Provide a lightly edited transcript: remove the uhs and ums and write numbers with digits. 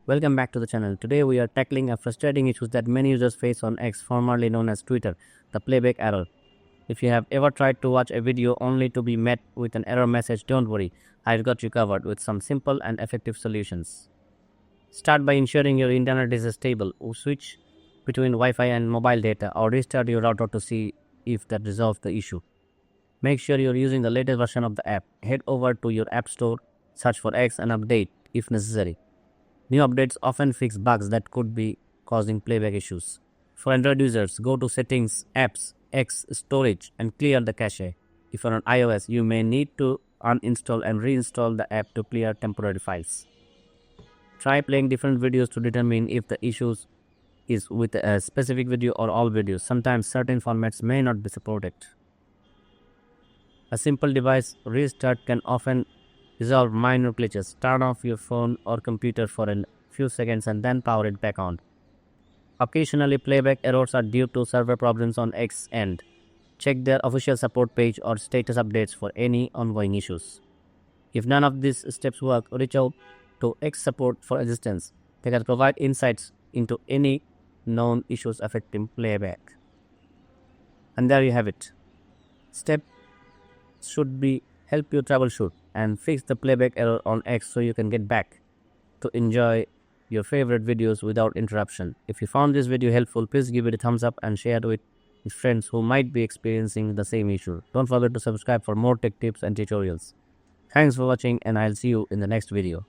Welcome back to the channel. Today we are tackling a frustrating issue that many users face on X, formerly known as Twitter, the playback error. If you have ever tried to watch a video only to be met with an error message, don't worry, I've got you covered with some simple and effective solutions. Start by ensuring your internet is stable. Switch between Wi-Fi and mobile data or restart your router to see if that resolves the issue. Make sure you're using the latest version of the app. Head over to your app store, search for X and update if necessary. New updates often fix bugs that could be causing playback issues. For Android users, go to Settings, Apps, X, Storage and clear the cache. If you're on iOS, you may need to uninstall and reinstall the app to clear temporary files. Try playing different videos to determine if the issue is with a specific video or all videos. Sometimes certain formats may not be supported. A simple device restart can often resolve minor glitches. Turn off your phone or computer for a few seconds and then power it back on. Occasionally, playback errors are due to server problems on X end. Check their official support page or status updates for any ongoing issues. If none of these steps work, reach out to X support for assistance. They can provide insights into any known issues affecting playback. And there you have it. Step should be help you troubleshoot and fix the playback error on X so you can get back to enjoy your favorite videos without interruption. If you found this video helpful, please give it a thumbs up and share it with friends who might be experiencing the same issue. Don't forget to subscribe for more tech tips and tutorials. Thanks for watching and I'll see you in the next video.